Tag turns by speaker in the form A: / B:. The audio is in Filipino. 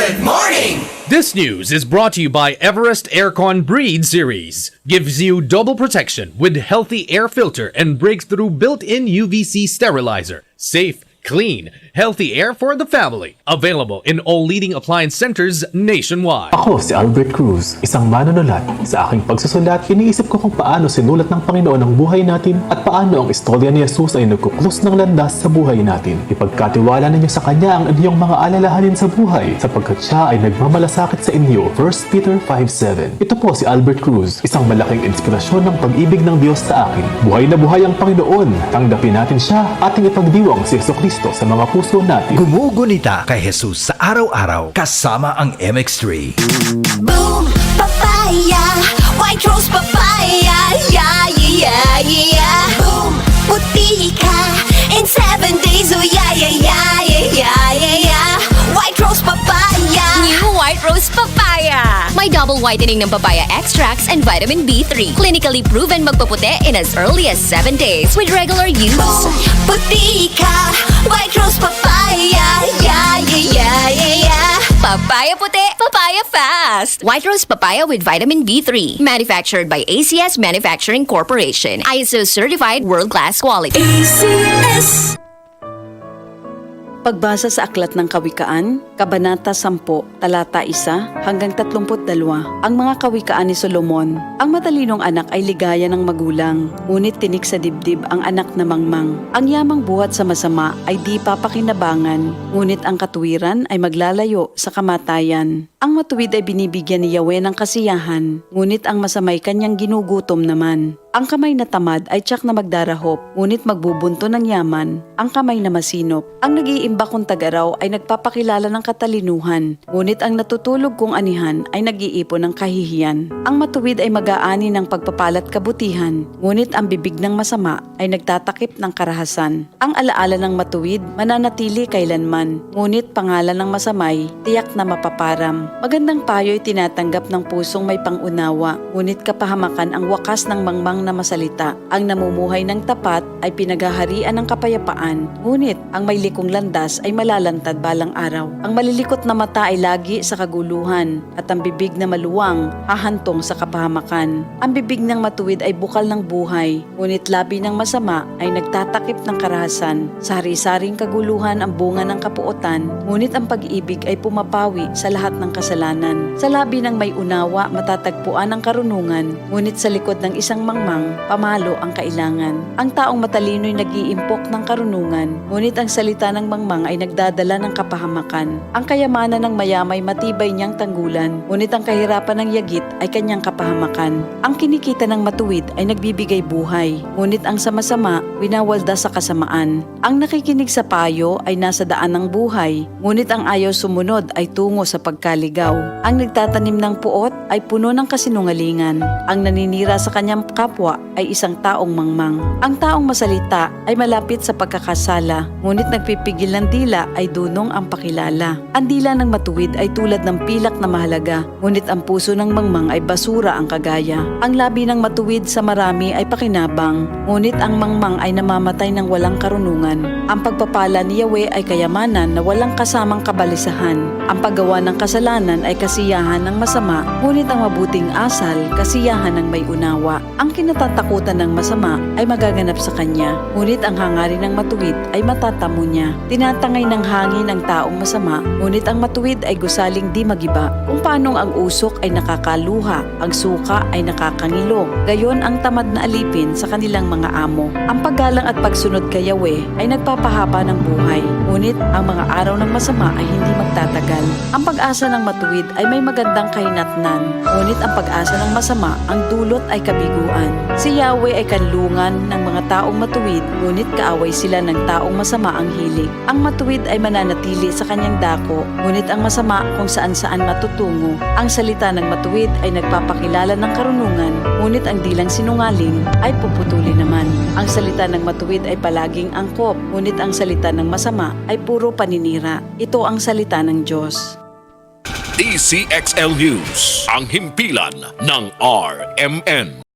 A: Good morning!
B: This news is brought to you by Everest Aircon Breed Series. Gives you double protection with healthy air filter and breakthrough built-in UVC sterilizer. Safe, clean, healthy air for the family. Available in all leading appliance centers nationwide.
C: Ako si Albert Cruz, isang manunulat. Sa aking pagsusulat, iniisip ko kung paano sinulat ng Panginoon ang buhay natin at paano ang istorya ni Jesus ay nagkuklus ng landas sa buhay natin. Ipagkatiwala ninyo sa Kanya ang inyong mga alalahanin sa buhay sapagkat Siya ay nagmamalasakit sa inyo. 1 Peter 5:7. Ito po si Albert Cruz, isang malaking inspirasyon ng pag-ibig ng Diyos sa akin. Buhay na buhay ang Panginoon. Tanggapin natin Siya, ating ipagdiwang si Jesucristo sa mga puso natin.
D: Gumugunita kay Jesus sa araw-araw kasama ang MX3.
E: Boom, papaya, white rose papaya, yeah, yeah, yeah. Boom, puti ka in 7 days, oh yeah, yeah, yeah, yeah, yeah, yeah. White rose papaya.
F: New White Rose Papaya. May double whitening ng papaya extracts and vitamin B3. Clinically proven magpaputi in as early as 7 days with regular use.
E: Boom, puti ka, white rose papaya, yeah, yeah, yeah, yeah, yeah.
F: Papaya puti, papaya fast. White Rose Papaya with vitamin B3. Manufactured by ACS Manufacturing Corporation. ISO certified world-class quality.
E: ACS.
G: Pagbasa sa Aklat ng Kawikaan, Kabanata 10, Talata 1 hanggang 32. Ang mga kawikaan ni Solomon. Ang matalinong anak ay ligaya ng magulang, ngunit tinik sa dibdib ang anak na mangmang. Ang yamang buhat sa masama ay di papakinabangan, ngunit ang katuwiran ay maglalayo sa kamatayan. Ang matuwid ay binibigyan ni Yahweh ng kasiyahan, ngunit ang masamay kanyang ginugutom naman. Ang kamay na tamad ay tiyak na magdarahop, ngunit magbubunto ng yaman. Ang kamay na masinop. Ang nag-iimba kong tagaraw ay nagpapakilala ng katalinuhan, ngunit ang natutulog kong anihan ay nag-iipon ng kahihiyan. Ang matuwid ay mag-aani ng pagpapalat kabutihan, ngunit ang bibig ng masama ay nagtatakip ng karahasan. Ang alaala ng matuwid mananatili kailanman, ngunit pangalan ng masamay tiyak na mapaparam. Magandang payo ay tinatanggap ng pusong may pangunawa, ngunit kapahamakan ang wakas ng mangmang na masalita. Ang namumuhay ng tapat ay pinaghaharian ng kapayapaan, ngunit ang may likong landas ay malalantad balang araw. Ang malilikot na mata ay lagi sa kaguluhan, at ang bibig na maluwang hahantong sa kapahamakan. Ang bibig ng matuwid ay bukal ng buhay, ngunit labi ng masama ay nagtatakip ng karahasan. Sa hari-saring kaguluhan ang bunga ng kapuotan, ngunit ang pag-ibig ay pumapawi sa lahat ng kasalanan. Sa labi ng may unawa matatagpuan ang karunungan, ngunit sa likod ng isang mangmang, pamalo ang kailangan. Ang taong matalino'y nag-iimpok ng karunungan, ngunit ang salita ng mangmang ay nagdadala ng kapahamakan. Ang kayamanan ng mayamay matibay niyang tanggulan, ngunit ang kahirapan ng yagit ay kanyang kapahamakan. Ang kinikita ng matuwid ay nagbibigay buhay, ngunit ang sama-sama winawalda sa kasamaan. Ang nakikinig sa payo ay nasa daan ng buhay, ngunit ang ayaw sumunod ay tungo sa pagkaligaw. Ang nagtatanim ng puot ay puno ng kasinungalingan. Ang naninira sa kanyang kapwa ay isang taong mangmang. Ang taong masalita ay malapit sa pagkakasala, ngunit nagpipigil ng dila ay dunong ang pakilala. Ang dila ng matuwid ay tulad ng pilak na mahalaga, ngunit ang puso ng mangmang ay basura ang kagaya. Ang labi ng matuwid sa marami ay pakinabang, ngunit ang mangmang ay namamatay ng walang karunungan. Ang pagpapala ni Yahweh ay kayamanan na walang kasamang kabalisahan. Ang paggawa ng kasalanan ay kasiyahan ng masama, ngunit ang mabuting asal, kasiyahan ng may unawa. Ang kinatatakutan ng masama ay magaganap sa kanya, ngunit ang hangarin ng matuwid ay matatamo niya. Tinatangay ng hangin ang taong masama, ngunit ang matuwid ay gusaling di magiba. Kung paanong ang usok ay nakakaluha, ang suka ay nakakangilo, gayon ang tamad na alipin sa kanilang mga amo. Ang paggalang at pagsunod kay Yahweh ay nagpapahaba ng buhay, ngunit ang mga araw ng masama ay hindi magtatagal. Ang pag-asa ng matuwid ay may magandang kahinatnan, ngunit ang pag-asa ng masama ang dulot ay kabiguan. Si Yahweh ay kanlungan ng mga taong matuwid, ngunit kaaway sila ng taong masama ang hilig. Ang matuwid ay mananatili sa kanyang dako, ngunit ang masama kung saan-saan matutungo. Ang salita ng matuwid ay nagpapakilala ng karunungan, ngunit ang dilang sinungaling ay puputuli naman. Ang salita ng matuwid ay palaging angkop, ngunit ang salita ng masama ay puro paninira. Ito ang salita ng Diyos.
A: DCXL News, ang himpilan ng RMN.